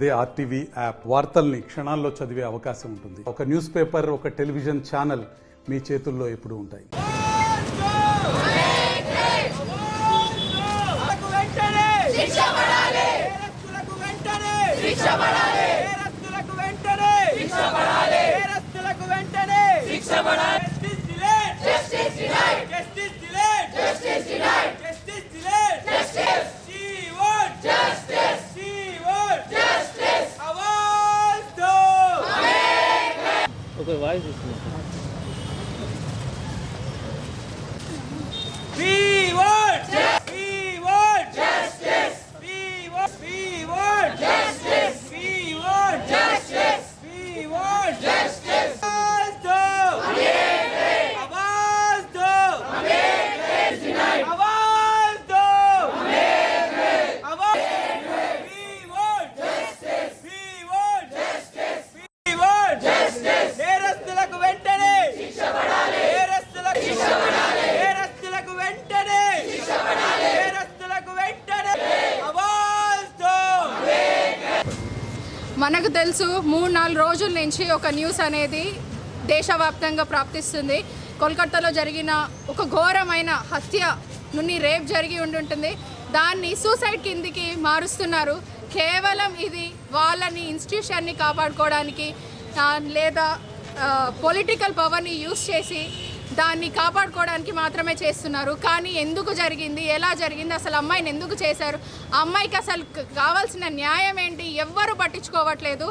ఇదే RTV app వార్తల్ని క్షణాల్లో చదివే అవకాశం ఉంటుంది. ఒక న్యూస్ పేపర్, ఒక టెలివిజన్ ఛానల్ మీ చేతుల్లో ఎప్పుడూ ఉంటాయి. Okay, why is this? We want justice. We want justice. We want justice. We want justice. We want justice. आवाज दो. आवाज दो. आवाज दो. आवाज. We want justice. We want justice. We want justice. నేరస్తులకు వెంటనే శిక్ష పడాలి. నేరస్తులకు శిక్ష పడాలి. నేరస్తులకు వెంటనే శిక్ష పడాలి. నేరస్తులకు వెంటనే ఆవాజ్ దో. మనకు తెలుసు 3-4 రోజుల నుంచి ఒక న్యూస్ అనేది దేశవ్యాప్తంగా ప్రాప్తిస్తుంది. కోల్కతాలో జరిగిన ఒక ఘోరమైన హత్య నుండి రేప్ జరిగి ఉంటుంటుంది. దాన్ని సూసైడ్ కిందికి మారుస్తున్నారు. కేవలం ఇది వాళ్ళని ఇన్స్టిట్యూషన్ని కాపాడుకోవడానికి లేదా పొలిటికల్ పవర్ని యూజ్ చేసి దాన్ని కాపాడుకోవడానికి మాత్రమే చేస్తున్నారు. కానీ ఎందుకు జరిగింది, ఎలా జరిగింది, అసలు అమ్మాయిని ఎందుకు చేశారు, ఆ అమ్మాయికి అసలు కావాల్సిన న్యాయం ఏంటి, ఎవ్వరూ పట్టించుకోవట్లేదు.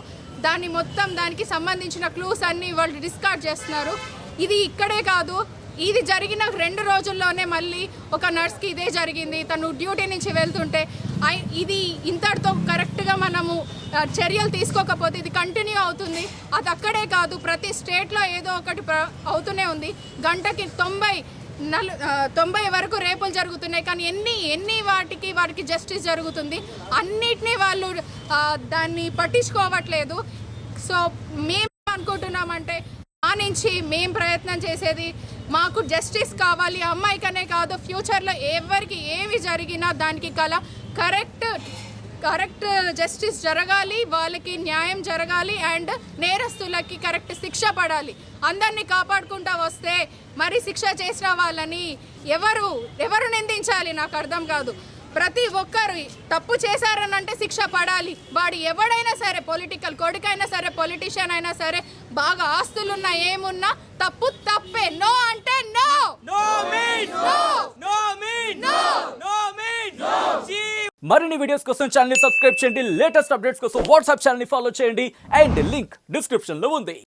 దానికి సంబంధించిన క్లూస్ అన్నీ వాళ్ళు డిస్కార్డ్ చేస్తున్నారు. ఇది ఇక్కడే కాదు, ఇది జరిగిన 2 రోజుల్లోనే మళ్ళీ ఒక నర్స్కి ఇదే జరిగింది. తను డ్యూటీ నుంచి వెళ్తుంటే ఇది ఇంతటితో కరెక్ట్గా మనము చర్యలు తీసుకోకపోతే ఇది కంటిన్యూ అవుతుంది. అది అక్కడే కాదు, ప్రతి స్టేట్లో ఏదో ఒకటి అవుతూనే ఉంది. గంటకి 90 వరకు రేపులు జరుగుతున్నాయి. కానీ ఎన్ని వాటికి జస్టిస్ జరుగుతుంది. అన్నిటినీ వాళ్ళు దాన్ని పట్టించుకోవట్లేదు. సో మేము అనుకుంటున్నామంటే ఆ నుంచి మేము ప్రయత్నం చేసేది మాకు జస్టిస్ కావాలి. అమ్మాయికనే కాదు, ఫ్యూచర్లో ఎవరికి ఏవి జరిగినా దానికి కరెక్ట్ జస్టిస్ జరగాలి, వాళ్ళకి న్యాయం జరగాలి అండ్ నేరస్తులకి కరెక్ట్ శిక్ష పడాలి. అందరినీ కాపాడుకుంటూ వస్తే మరి శిక్ష చేసిన వాళ్ళని ఎవరు నిందించాలి నాకు అర్థం కాదు. ప్రతి ఒక్కరు తప్పు చేశారనంటే శిక్ష పడాలి. వాడు ఎవడైనా సరే, పొలిటికల్ కొడుకైనా సరే, పొలిటీషియన్ అయినా సరే, బాగా ఆస్తులున్నా ఏమున్నా తప్పే. నో అంటే no. No means no. No means no. No means no. మరిన్ని వీడియోస్ కోసం ఛానల్ ని సబ్స్క్రైబ్ చేయండి. లేటెస్ట్ అప్డేట్స్ కోసం వాట్సాప్ ఛానల్ ని ఫాలో చేయండి. అండ్ లింక్ డిస్క్రిప్షన్ లో ఉంది.